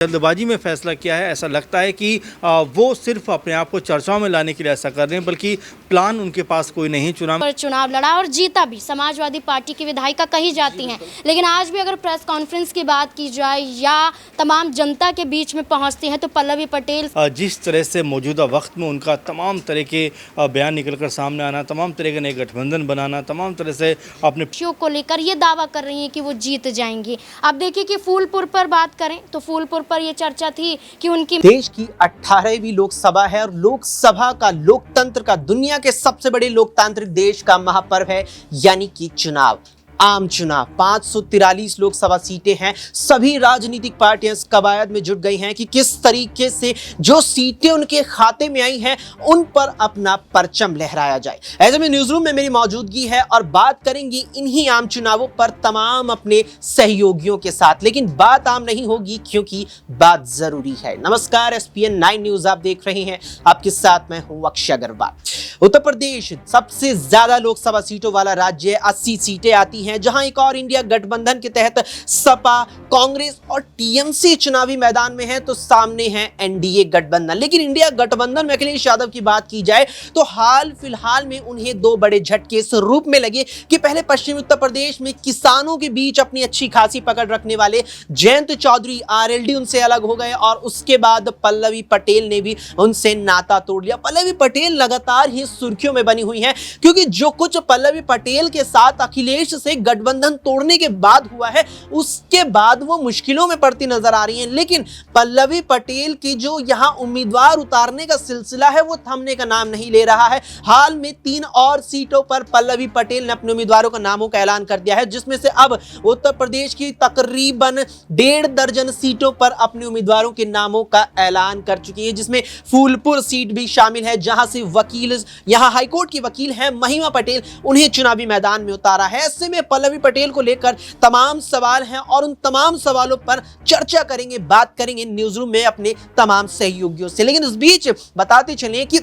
जल्दबाजी में फैसला किया है। ऐसा लगता है कि वो सिर्फ अपने आप को चर्चाओं में लाने के लिए ऐसा कर रहे हैं, बल्कि प्लान उनके पास कोई नहीं। चुनाव लड़ा और जीता भी। समाजवादी पार्टी की विधायिका कही जाती हैं, लेकिन आज भी अगर प्रेस कॉन्फ्रेंस की बात की जाए या तमाम जनता के बीच में पहुंचती हैं तो पल्लवी पटेल जिस तरह से मौजूदा वक्त में उनका तमाम तरह के बयान निकलकर सामने आना, तमाम तरह के नए गठबंधन बनाना, तमाम तरह से अपने शो को लेकर ये दावा कर रही हैं कि वो जीत जाएंगी। अब देखिए कि फूलपुर पर बात करें तो फूलपुर पर ये चर्चा थी कि उनकी देश की 18वीं लोकसभा है और लोकसभा का, लोकतंत्र का, दुनिया के सबसे बड़े लोकतांत्रिक देश का महापर्व है, यानी कि चुनाव, आम चुनाव। 543 लोकसभा सीटें हैं। सभी राजनीतिक पार्टियां इस कवायद में जुट गई हैं कि किस तरीके से जो सीटें उनके खाते में आई हैं उन पर अपना परचम लहराया जाए। ऐसे में न्यूज रूम में मेरी मौजूदगी है और बात करेंगे इन्हीं आम चुनावों पर तमाम अपने सहयोगियों के साथ। लेकिन बात आम नहीं होगी क्योंकि बात जरूरी है। नमस्कार, SPN 9 न्यूज आप देख रहे हैं, आपके साथ मैं हूं अक्षय अग्रवाल। उत्तर प्रदेश सबसे ज्यादा लोकसभा सीटों वाला राज्य है। 80 सीटें आती हैं, जहां एक और इंडिया गठबंधन के तहत सपा, कांग्रेस और TMC चुनावी मैदान में है, तो सामने है NDA गठबंधन। लेकिन इंडिया गठबंधन में अखिलेश यादव की बात की जाए तो हाल फिलहाल में उन्हें दो बड़े झटके इस रूप में लगे कि पहले पश्चिमी उत्तर प्रदेश में किसानों के बीच अपनी अच्छी खासी पकड़ रखने वाले जयंत चौधरी RLD उनसे अलग हो गए और उसके बाद पल्लवी पटेल ने भी उनसे नाता तोड़ लिया। पल्लवी पटेल लगातार ही सुर्खियों में बनी हुई हैं, क्योंकि जो कुछ पल्लवी पटेल के साथ अखिलेश से गठबंधन तोड़ने के बाद हुआ है, उसके बाद वो मुश्किलों में पड़ती नजर आ रही हैं। लेकिन पल्लवी पटेल की जो यहां उम्मीदवार उतारने का सिलसिला है वो थमने का नाम नहीं ले रहा है। हाल में 3 और सीटों पर पल्लवी पटेल ने अपने उम्मीदवारों का नामों का ऐलान कर दिया है, जिसमें से अब उत्तर प्रदेश की तकरीबन 1.5 दर्जन सीटों पर अपने उम्मीदवारों के नामों का ऐलान कर चुकी है, जिसमें फूलपुर सीट भी शामिल है, जहां से वकील, यहां हाईकोर्ट की वकील है महिमा पटेल, उन्हें चुनावी मैदान में उतारा है। ऐसे में पल्लवी पटेल को लेकर तमाम सवाल हैं और उन तमाम सवालों पर चर्चा करेंगे, बात करेंगे न्यूज रूम में अपने तमाम सहयोगियों से। लेकिन इस बीच बताते चलें कि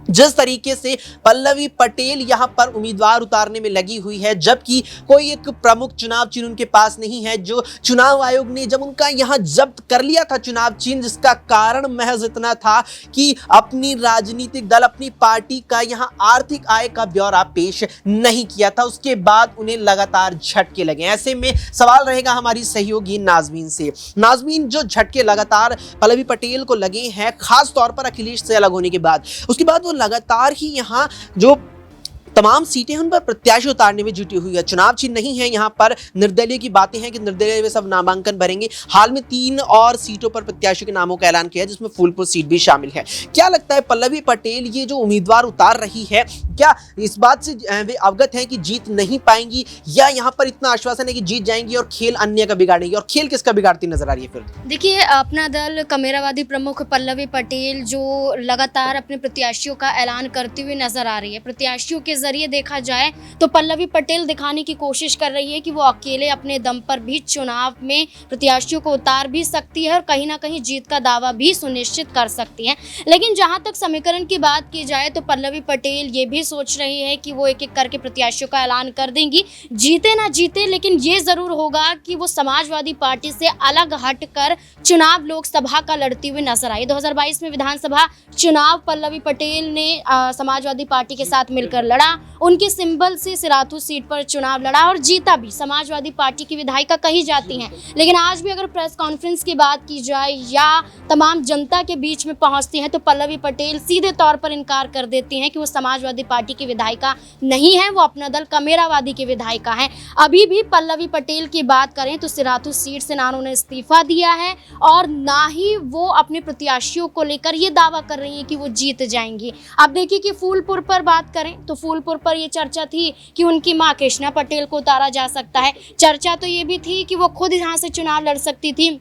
जिस तरीके से पल्लवी पटेल यहां पर उम्मीदवार उतारने में लगी हुई है, जबकि कोई एक प्रमुख चुनाव चिन्ह उनके पास नहीं है, जो चुनाव आयोग ने जब उनका यहां जब्त कर लिया था चुनाव चिन्ह, जिसका कारण महज इतना था कि अपनी राजनीतिक दल, अपनी पार्टी का यहां आर्थिक आय का ब्यौरा पेश नहीं किया था, उसके बाद उन्हें लगातार झटके लगे। ऐसे में सवाल रहेगा हमारी सहयोगी नाजमीन से। नाजमीन, जो झटके लगातार पल्लवी पटेल को लगे हैं, खास तौर पर अखिलेश से अलग होने के बाद, उसके बाद वो लगातार ही यहां जो तमाम सीटें उन पर प्रत्याशी उतारने में जुटी हुई है। चुनाव चिन्ह नहीं है, यहाँ पर निर्दलीय की बातें हैं कि निर्दलीय में सब नामांकन भरेंगे। हाल में 3 और सीटों पर प्रत्याशियों के नामों का ऐलान किया है, जिसमें फूलपुर सीट भी शामिल है। क्या लगता है पल्लवी पटेल ये जो उम्मीदवार उतार रही है, क्या इस बात से वे अवगत हैं कि जीत नहीं पाएंगी, या यहाँ पर इतना आश्वासन है कि जीत जाएंगी और खेल अन्य का बिगाड़ेंगी? और खेल किसका बिगाड़ती नजर आ रही है फिर? देखिए, अपना दल कमेरावादी प्रमुख पल्लवी पटेल जो लगातार अपने प्रत्याशियों का ऐलान करती हुई नजर आ रही है। प्रत्याशियों के जरिए देखा जाए तो पल्लवी पटेल दिखाने की कोशिश कर रही है कि वो अकेले अपने दम पर भी चुनाव में प्रत्याशियों को उतार भी सकती है और कहीं ना कहीं जीत का दावा भी सुनिश्चित कर सकती है। लेकिन जहां तक समीकरण की बात की जाए तो पल्लवी पटेल ये भी सोच रही है कि वो एक एक करके प्रत्याशियों का ऐलान कर देंगी, जीते ना जीते, लेकिन ये जरूर होगा कि वो समाजवादी पार्टी से अलग हटकर चुनाव लोकसभा का लड़ती हुई नजर आई। 2022 में विधानसभा चुनाव पल्लवी पटेल ने समाजवादी पार्टी के साथ मिलकर लड़ा, उनके सिंबल से सिराथू सीट पर चुनाव लड़ा और जीता भी। समाजवादी पार्टी की विधायिका कही जाती हैं, लेकिन आज भी अगर प्रेस कॉन्फ्रेंस की बात की जाए या तमाम जनता के बीच में पहुंचती हैं तो पल्लवी पटेल सीधे तौर पर इनकार कर देती हैं कि वो समाजवादी पार्टी की विधायिका नहीं है, वो अपना दल कमेरावादी की विधायिका है। अभी भी पल्लवी पटेल की बात करें तो सिराथू सीट से ना उन्होंने इस्तीफा दिया है और ना ही वो अपने प्रत्याशियों को लेकर ये दावा कर रही है कि वो जीत जाएंगी। अब देखिए कि फूलपुर पर बात करें तो फूलपुर पर ये चर्चा थी कि उनकी मां कृष्णा पटेल को उतारा जा सकता है। चर्चा तो ये भी थी कि वो खुद यहां से चुनाव लड़ सकती थी।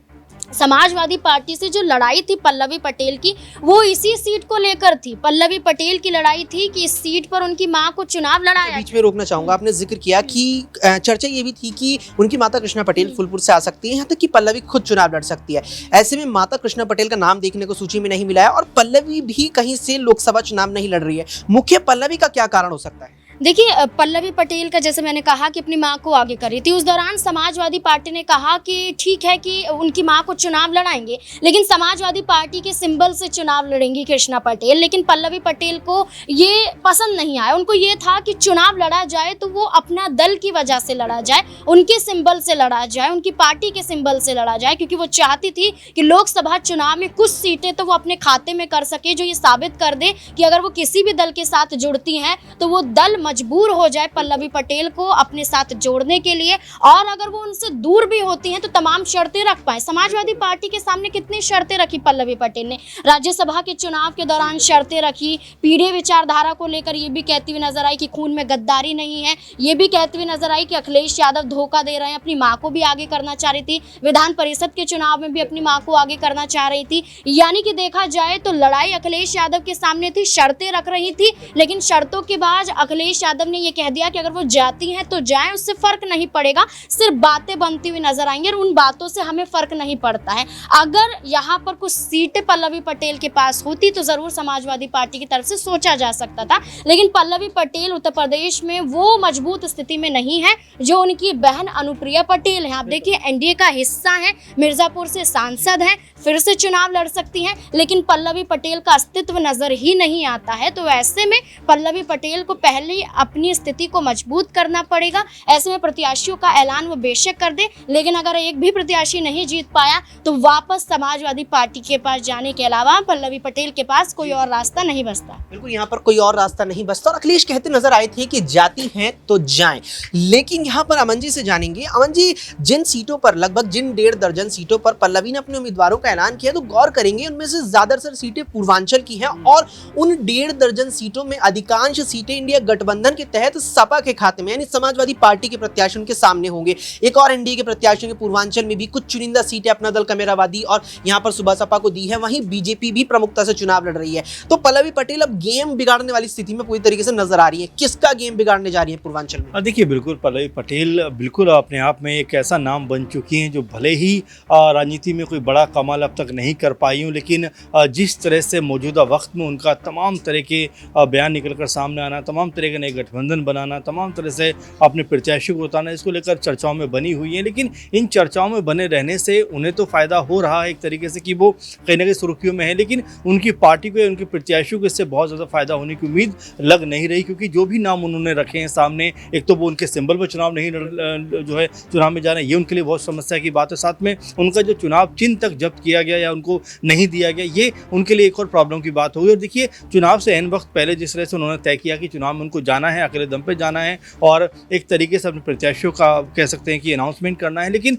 समाजवादी पार्टी से जो लड़ाई थी पल्लवी पटेल की, वो इसी सीट को लेकर थी। पल्लवी पटेल की लड़ाई थी कि इस सीट पर उनकी मां को चुनाव लड़ाया। बीच में रोकना चाहूंगा, आपने जिक्र किया कि चर्चा ये भी थी कि उनकी माता कृष्णा पटेल फूलपुर से आ सकती है, यहाँ तक कि पल्लवी खुद चुनाव लड़ सकती है। ऐसे में माता कृष्णा पटेल का नाम देखने को सूची में नहीं मिला है और पल्लवी भी कहीं से लोकसभा चुनाव नहीं लड़ रही है। मुख्य पल्लवी का क्या कारण हो सकता है? देखिए पल्लवी पटेल का जैसे मैंने कहा कि अपनी मां को आगे कर रही थी, उस दौरान समाजवादी पार्टी ने कहा कि ठीक है कि उनकी मां को चुनाव लड़ाएंगे, लेकिन समाजवादी पार्टी के सिंबल से चुनाव लड़ेंगी कृष्णा पटेल। लेकिन पल्लवी पटेल को ये पसंद नहीं आया। उनको ये था कि चुनाव लड़ा जाए तो वो अपना दल की वजह से लड़ा जाए, उनके सिंबल से लड़ा जाए, उनकी पार्टी के सिंबल से लड़ा जाए, क्योंकि वो चाहती थी कि लोकसभा चुनाव में कुछ सीटें तो वो अपने खाते में कर सके, जो ये साबित कर दे कि अगर वो किसी भी दल के साथ जुड़ती हैं तो वो दल मजबूर हो जाए पल्लवी पटेल को अपने साथ जोड़ने के लिए, और अगर वो उनसे दूर भी होती हैं तो तमाम शर्तें रख पाए। समाजवादी पार्टी के सामने कितनी शर्तें रखी पल्लवी पटेल ने। राज्यसभा के चुनाव के दौरान शर्तें रखी, पीढ़ी विचारधारा को लेकर ये भी कहती हुई नजर आई कि खून में गद्दारी नहीं है, ये भी कहती हुई नजर आई कि अखिलेश यादव धोखा दे रहे हैं, अपनी मां को भी आगे करना चाह रही थी, विधान परिषद के चुनाव में भी अपनी मां को आगे करना चाह रही थी। यानी कि देखा जाए तो लड़ाई अखिलेश यादव के सामने थी, शर्तें रख रही थी, लेकिन शर्तों के बाद अखिलेश यादव ने ये कह दिया कि अगर वो जाती हैं तो जाएं, उससे फर्क नहीं पड़ेगा, सिर्फ बातें बनती हुई नजर आएंगी और उन बातों से हमें फर्क नहीं पड़ता है। अगर यहाँ पर कुछ सीटें पल्लवी पटेल के पास होती तो जरूर समाजवादी पार्टी की तरफ से सोचा जा सकता था, लेकिन पल्लवी पटेल उत्तर प्रदेश में वो मजबूत स्थिति में नहीं है जो उनकी बहन अनुप्रिया पटेल है। आप देखिए एनडीए का हिस्सा है, मिर्जापुर से सांसद हैं, फिर से चुनाव लड़ सकती हैं, लेकिन पल्लवी पटेल का अस्तित्व नजर ही नहीं आता है। तो ऐसे में पल्लवी पटेल को पहले अपनी स्थिति को मजबूत करना पड़ेगा। ऐसे में प्रत्याशियों का ऐलान वो बेशक कर दे, लेकिन अगर एक भी प्रत्याशी नहीं जीत पाया तो वापस समाजवादी पार्टी के पास जाने के अलावा पल्लवी पटेल के पास कोई और रास्ता नहीं बचता। बिल्कुल, यहाँ पर कोई और रास्ता नहीं बचता और अखिलेश कहते नजर आए थे कि जाती हैं तो जाएं। लेकिन यहाँ पर अमन जी से जानेंगे, अमन जी जिन सीटों पर लगभग जिन 1.5 दर्जन सीटों पर पल्लवी ने अपने उम्मीदवारों का ऐलान किया तो गौर करेंगे उनमें से ज्यादातर सीटें पूर्वांचल की हैं और उन 1.5 दर्जन सीटों में अधिकांश सीटें इंडिया गठबंधन के तहत सपा के खाते में यानी समाजवादी पार्टी के प्रत्याशी उनके सामने होंगे। एक और एनडीए के प्रत्याशियों के पूर्वांचल में भी कुछ चुनिंदा सीटें अपना दल कमेरावादी और यहाँ पर सुबह सपा को दी है, वहीं बीजेपी भी प्रमुखता से चुनाव लड़ रही है। तो पल्लवी पटेल अब गेम बिगाड़ने वाली स्थिति में पूरी तरीके से नजर आ रही है। किसका गेम बिगाड़ने जा रही है पूर्वांचल में? देखिए बिल्कुल पल्लवी पटेल बिल्कुल अपने आप में एक ऐसा नाम बन चुकी हैं जो भले ही राजनीति में कोई बड़ा कमाल अब तक नहीं कर पाई हूँ, लेकिन जिस तरह से मौजूदा वक्त में उनका तमाम तरह के बयान निकल कर सामने आना, तमाम तरह के नए गठबंधन बनाना, तमाम तरह से अपने प्रत्याशियों को उतारना, इसको लेकर चर्चाओं में बनी हुई है। लेकिन इन चर्चाओं में बने रहने से उन्हें तो फ़ायदा हो रहा है एक तरीके से कि वो कहीं ना कहीं सुर्खियों में है, लेकिन उनकी पार्टी को या उनके प्रत्याशियों को इससे बहुत ज़्यादा फायदा होने की उम्मीद लग नहीं रही, क्योंकि जो भी नाम उन्होंने रखे हैं सामने, एक तो वो उनके सिंबल पर चुनाव नहीं जो है चुनाव में जाना, ये उनके लिए बहुत समस्या की बात है। साथ में उनका जो चुनाव चिन्ह तक जब्त किया गया या उनको नहीं दिया गया, ये उनके लिए एक और प्रॉब्लम की बात होगी। और देखिए चुनाव से एन वक्त पहले जिस तरह से उन्होंने तय किया कि चुनाव में उनको जाना है, अकेले दम पे जाना है और एक तरीके से अपने प्रत्याशियों का कह सकते हैं कि अनाउंसमेंट करना है, लेकिन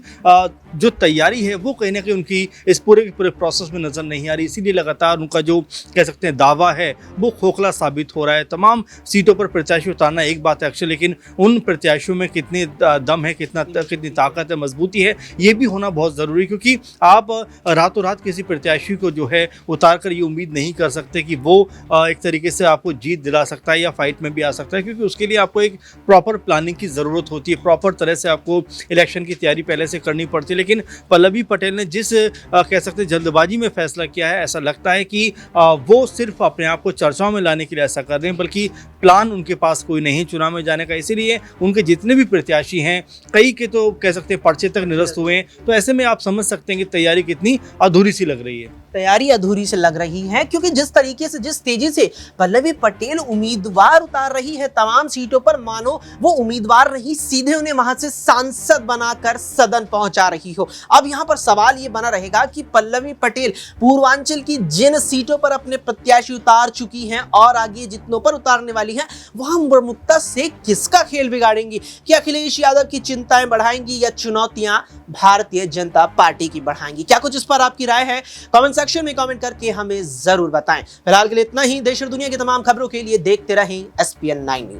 जो तैयारी है वो कहीं ना कहीं उनकी इस पूरे के पूरे प्रोसेस में नज़र नहीं आ रही। इसीलिए लगातार उनका जो कह सकते हैं दावा है वो खोखला साबित हो रहा है। तमाम सीटों पर प्रत्याशी उतारना एक बात है अक्सर, लेकिन उन प्रत्याशियों में कितनी दम है, कितनी ताकत है, मजबूती है, ये भी होना बहुत ज़रूरी, क्योंकि आप रातों रात किसी प्रत्याशी को जो है उतार कर ये उम्मीद नहीं कर सकते कि वो एक तरीके से आपको जीत दिला सकता है या फाइट में भी आ सकता है, क्योंकि उसके लिए आपको एक प्रॉपर प्लानिंग की ज़रूरत होती है, प्रॉपर तरह से आपको इलेक्शन की तैयारी पहले से करनी पड़ती है। लेकिन पल्लवी पटेल ने जिस कह सकते हैं जल्दबाजी में फैसला किया है, ऐसा लगता है कि वो सिर्फ अपने आप को चर्चाओं में लाने के लिए ऐसा कर रहे हैं, बल्कि प्लान उनके पास कोई नहीं चुनाव में जाने का। इसीलिए उनके जितने भी प्रत्याशी हैं, कई के तो कह सकते हैं पर्चे तक निरस्त हुए हैं। तो ऐसे में आप समझ सकते हैं कि तैयारी कितनी अधूरी सी लग रही है। तैयारी अधूरी से लग रही है, क्योंकि जिस तरीके से जिस तेजी से पल्लवी पटेल उम्मीदवार उतार रही है तमाम सीटों पर, मानो वो उम्मीदवार नहीं, सीधे उन्हें वहां से सांसद बनाकर सदन पहुंचा रही हो। अब यहां पर सवाल ये बना रहेगा कि पल्लवी पटेल पूर्वांचल की जिन सीटों पर अपने प्रत्याशी उतार चुकी हैं और आगे जितनों पर उतारने वाली हैं, वहां प्रमुखता से किसका खेल बिगाड़ेंगी? कि अखिलेश यादव की चिंताएं बढ़ाएंगी या चुनौतियां भारतीय जनता पार्टी की बढ़ाएंगी? क्या कुछ इस पर आपकी राय है? कमेंट सेक्शन में कमेंट करके हमें जरूर बताएं। फिलहाल के लिए इतना ही। देश और दुनिया की तमाम खबरों के लिए देखते रहें SPN 9 न्यूज।